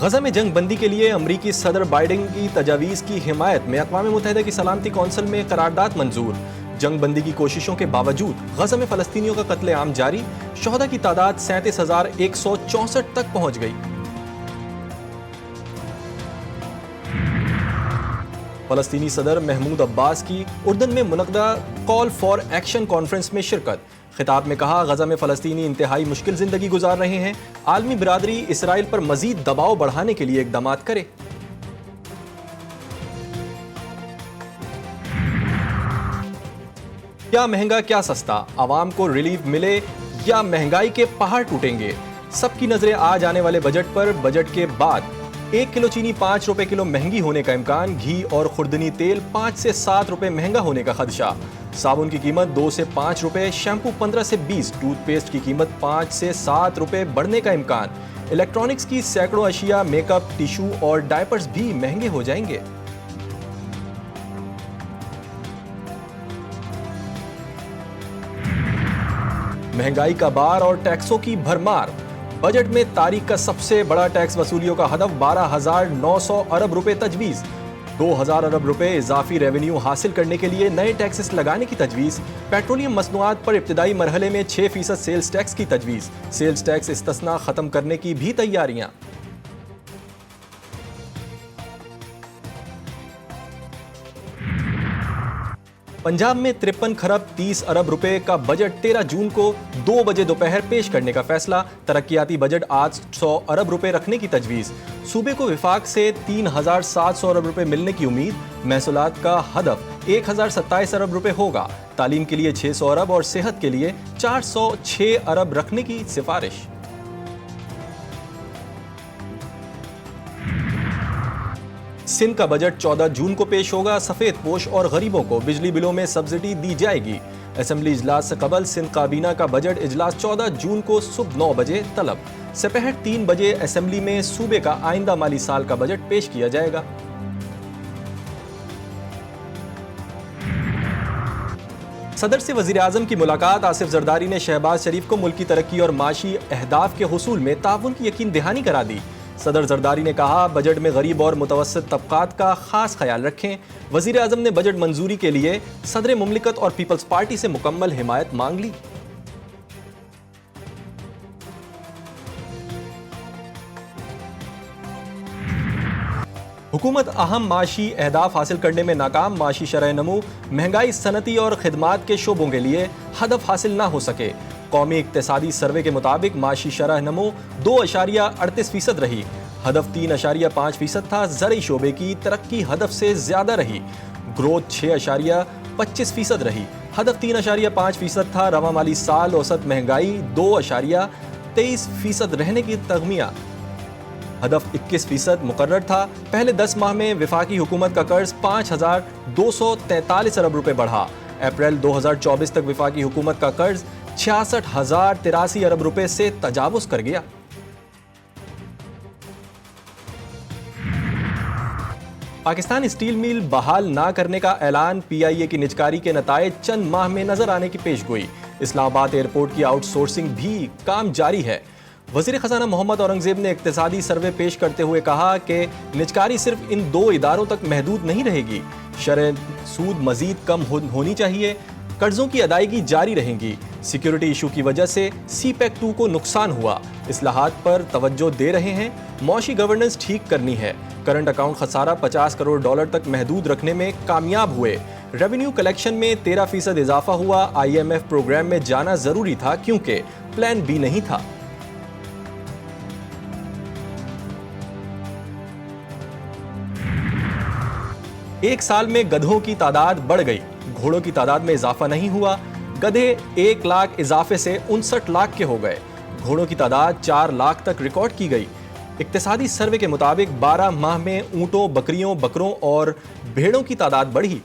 गजा में जंग बंदी के लिए अमरीकी सदर बाइडेन की तजावीज़ की हिमायत में अक़वाम मुत्तहिदा की सलामती कौंसिल में करारदाद मंजूर। जंग बंदी की कोशिशों के बावजूद गजा में फ़लस्तीनियों का कत्लेआम जारी। शोहदा की तादाद 37,164 तक पहुंच गई। फ़लस्तीनी सदर महमूद अब्बास की उर्दन में मुनक़दा कॉल फॉर एक्शन कॉन्फ्रेंस में शिरकत। खिताब में कहा, गजा में फ़लस्तीनी इंतहाई मुश्किल ज़िंदगी गुजार रहे हैं। आलमी बिरादरी इसराइल पर मज़ीद दबाव बढ़ाने के लिए इक़दामात करे। क्या महंगा क्या सस्ता, आवाम को रिलीफ मिले या महंगाई के पहाड़ टूटेंगे। सबकी नजरें आज आने वाले बजट पर। बजट के बाद 1 किलो चीनी 5 रुपए किलो महंगी होने का इम्कान। घी और खुर्दनी तेल 5 से 7 रुपए महंगा होने का खदशा। साबुन की कीमत 2 से 5 रुपए, शैम्पू 15 से 20, टूथपेस्ट की कीमत 5 से 7 रुपए बढ़ने का इम्कान। इलेक्ट्रॉनिक्स की सैकड़ों अशिया, मेकअप, टिश्यू और डायपर्स भी महंगे हो जाएंगे। महंगाई का बार और टैक्सों की भरमार। बजट में तारीख का सबसे बड़ा टैक्स वसूलियों का हदफ 12,900 अरब रुपए तजवीज़। 2,000 अरब रुपए इजाफी रेवेन्यू हासिल करने के लिए नए टैक्सेस लगाने की तजवीज़। पेट्रोलियम मसनूआत पर इब्तदाई मरहले में 6% सेल्स टैक्स की तजवीज़। सेल्स टैक्स इस्तिस्ना खत्म करने की भी तैयारियां। पंजाब में 53 खरब 30 अरब रुपए का बजट 13 जून को 2 बजे दोपहर पेश करने का फैसला। तरक्याती बजट 800 अरब रुपए रखने की तजवीज़। सूबे को विफाक से 3,700 अरब रुपए मिलने की उम्मीद। महसूलात का हदफ 1,027 अरब रुपए होगा। तालीम के लिए 600 अरब और सेहत के लिए 406 अरब रखने की सिफारिश। सिंध का बजट 14 जून को पेश होगा। सफेद पोश और गरीबों को बिजली बिलों में सब्सिडी दी जाएगी। असेंबली इजलास से कबल सिंध काबीना का बजट इजलास 14 जून को सुबह 9 बजे तलब। दोपहर 3 बजे असेंबली में सूबे का आइंदा माली साल का बजट पेश किया जाएगा। सदर से वजीर आजम की मुलाकात। आसिफ जरदारी ने शहबाज शरीफ को मुल्क की तरक्की और माशी अहदाफ के हुसूल में ताउन की यकीन दहानी करा दी। सदर जरदारी ने कहा, बजट में गरीब और मुतवस्सित तबकात का खास ख्याल रखें। वजीर आजम ने बजट मंजूरी के लिए सदर मुमलिकत और पीपल्स पार्टी से मुकम्मल हिमायत मांग ली। हुकूमत अहम माशी अहदाफ हासिल करने में नाकाम। माशी शरह नमू, महंगाई, सनती और खिदमात के शोबों के लिए हदफ हासिल ना हो सके। कौमी इक्तिसादी सर्वे के मुताबिक माशी शरह नमू 2.38% रही। हदफ 3.5% था। ज़रई शोबे की तरक्की हदफ से ज्यादा रही। ग्रोथ 6.25% रही। हदफ 3.5% था। रवा माली साल औसत महंगाई 2.23% रहने की तगमिया। हदफ 21% मुकर्रर था। पहले 10 माह में विफाकी हुकूमत का कर्ज 5,243 अरब रुपए बढ़ा। अप्रैल 2024 तक विफाकी हुकूमत का कर्ज 66,083 अरब रुपए से तजावुज कर गया। पाकिस्तान स्टील मिल बहाल ना करने का ऐलान। PIA की निजकारी के नतायज चंद माह में नजर आने की पेशगोई। इस्लामाबाद एयरपोर्ट की आउटसोर्सिंग भी काम जारी है। वज़ीर ख़ज़ाना मोहम्मद औरंगज़ेब ने इक्तिसादी सर्वे पेश करते हुए कहा कि निजकारी सिर्फ इन 2 इदारों तक महदूद नहीं रहेगी। शरह सूद मजीद कम होनी चाहिए। कर्जों की अदायगी जारी रहेंगी। सिक्योरिटी इशू की वजह से CPEC 2 को नुकसान हुआ। इस्लाहात पर तवज्जो दे रहे हैं। मौशी गवर्नेंस ठीक करनी है। करंट अकाउंट खसारा 50 करोड़ डॉलर तक महदूद रखने में कामयाब हुए। रेवेन्यू कलेक्शन में 13% इजाफा हुआ। IMF प्रोग्राम में जाना जरूरी था क्योंकि प्लान B नहीं था। एक साल में गधों की तादाद बढ़ गई। घोड़ों की तादाद में इजाफा नहीं हुआ। गधे 1 लाख इजाफे से 59 लाख के हो गए। घोड़ों की तादाद 4 लाख तक रिकॉर्ड की गई। इक्तिसादी सर्वे के मुताबिक 12 माह में ऊंटों, बकरियों, बकरों और भेड़ों की तादाद बढ़ी।